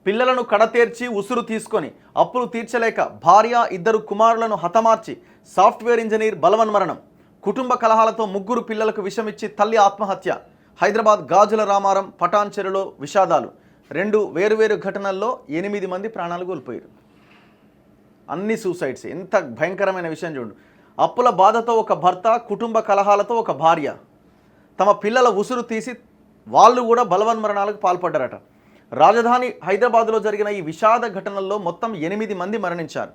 పిల్లలను కడతేర్చి ఉసురు తీసుకొని అప్పులు తీర్చలేక భార్య 2 కుమారులను హతమార్చి సాఫ్ట్వేర్ ఇంజనీర్ బలవన్మరణం. కుటుంబ కలహాలతో 3 పిల్లలకు విషమిచ్చి తల్లి ఆత్మహత్య. హైదరాబాద్ గాజుల రామారం పటాన్ చెరులో విషాదాలు. 2 వేరువేరు ఘటనల్లో 8 మంది ప్రాణాలు కోల్పోయారు. అన్ని సూసైడ్స్. ఎంత భయంకరమైన విషయం చూడండి. అప్పుల బాధతో ఒక భర్త, కుటుంబ కలహాలతో ఒక భార్య తమ పిల్లల ఉసురు తీసి వాళ్ళు కూడా బలవన్మరణాలకు పాల్పడ్డారట. రాజధాని హైదరాబాద్లో జరిగిన ఈ విషాద ఘటనల్లో మొత్తం 8 మంది మరణించారు.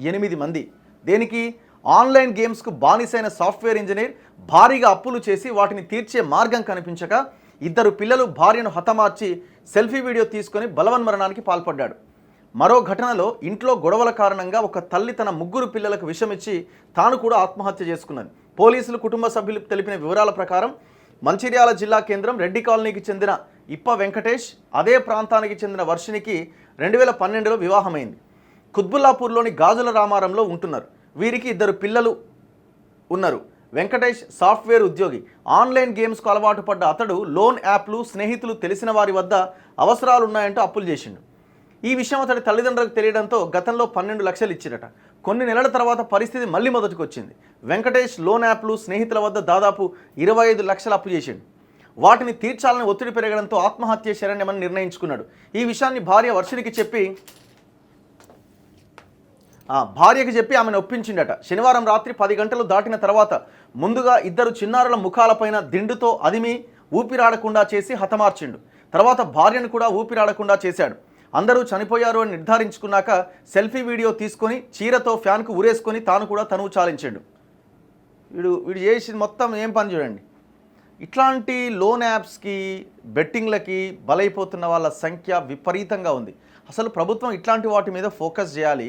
8 మంది. దేనికి? ఆన్లైన్ గేమ్స్కు బానిసైన సాఫ్ట్వేర్ ఇంజనీర్ భారీగా అప్పులు చేసి వాటిని తీర్చే మార్గం కనిపించక 2 పిల్లలు భార్యను హతమార్చి సెల్ఫీ వీడియో తీసుకొని బలవన్మరణానికి పాల్పడ్డాడు. మరో ఘటనలో ఇంట్లో గొడవల కారణంగా ఒక తల్లి తన 3 పిల్లలకు విషమిచ్చి తాను కూడా ఆత్మహత్య చేసుకున్నది. పోలీసులు కుటుంబ సభ్యులు తెలిపిన వివరాల ప్రకారం మంచిర్యాల జిల్లా కేంద్రం రెడ్డి కాలనీకి చెందిన ఇప్ప వెంకటేష్ అదే ప్రాంతానికి చెందిన వర్షినికి 2012లో వివాహమైంది. కుత్బుల్లాపూర్లోని గాజుల రామారంలో ఉంటున్నారు. వీరికి 2 పిల్లలు ఉన్నారు. వెంకటేష్ సాఫ్ట్వేర్ ఉద్యోగి. ఆన్లైన్ గేమ్స్కు అలవాటు పడ్డ అతడు లోన్ యాప్లు, స్నేహితులు, తెలిసిన వారి వద్ద అవసరాలున్నాయంటూ అప్పులు చేసిండు. ఈ విషయం అతడి తల్లిదండ్రులకు తెలియడంతో గతంలో 12 లక్షలు ఇచ్చిరట. కొన్ని నెలల తర్వాత పరిస్థితి మళ్ళీ మొదటికి వచ్చింది. వెంకటేష్ లోన్ యాప్లు, స్నేహితుల వద్ద దాదాపు 25 లక్షలు అప్పు చేసిండు. వాటిని తీర్చాలని ఒత్తిడి పెరగడంతో ఆత్మహత్య శరణ్యమని నిర్ణయించుకున్నాడు. ఈ విషయాన్ని భార్యకి చెప్పి ఆమెను ఒప్పించిండట. శనివారం రాత్రి 10 గంటలు దాటిన తర్వాత ముందుగా 2 చిన్నారుల ముఖాలపైన దిండుతో అదిమి ఊపిరాడకుండా చేసి హతమార్చిండు. తర్వాత భార్యను కూడా ఊపిరాడకుండా చేశాడు. అందరూ చనిపోయారు అని నిర్ధారించుకున్నాక సెల్ఫీ వీడియో తీసుకొని చీరతో ఫ్యాన్కు ఊరేసుకొని తాను కూడా తనువు చాలించాడు. వీడు చేసి మొత్తం ఏం పని చూడండి. ఇట్లాంటి లోన్ యాప్స్కి, బెట్టింగ్లకి బలైపోతున్న వాళ్ళ సంఖ్య విపరీతంగా ఉంది. అసలు ప్రభుత్వం ఇట్లాంటి వాటి మీద ఫోకస్ చేయాలి.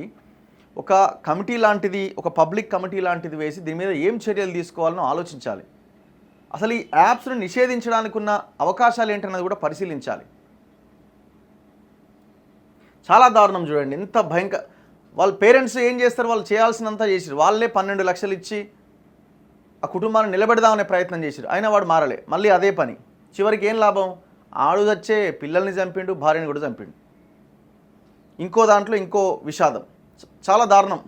ఒక కమిటీ లాంటిది, ఒక పబ్లిక్ కమిటీ లాంటిది వేసి దీని మీద ఏం చర్యలు తీసుకోవాలనో ఆలోచించాలి. అసలు ఈ యాప్స్ను నిషేధించడానికి ఉన్న అవకాశాలు ఏంటన్నది కూడా పరిశీలించాలి. చాలా దారుణం చూడండి. ఎంత భయంకర. వాళ్ళ పేరెంట్స్ ఏం చేస్తారు? వాళ్ళు చేయాల్సినంత చేసిరు. వాళ్ళే 12 లక్షలు ఇచ్చి ఆ కుటుంబాన్ని నిలబెడదామనే ప్రయత్నం చేసిరు. అయినా వాడు మారలే. మళ్ళీ అదే పని. చివరికి ఏం లాభం? ఆడు వచ్చే పిల్లల్ని చంపిండు, భార్యని కూడా చంపిండు. ఇంకో దాంట్లో ఇంకో విషాదం. చాలా దారుణం.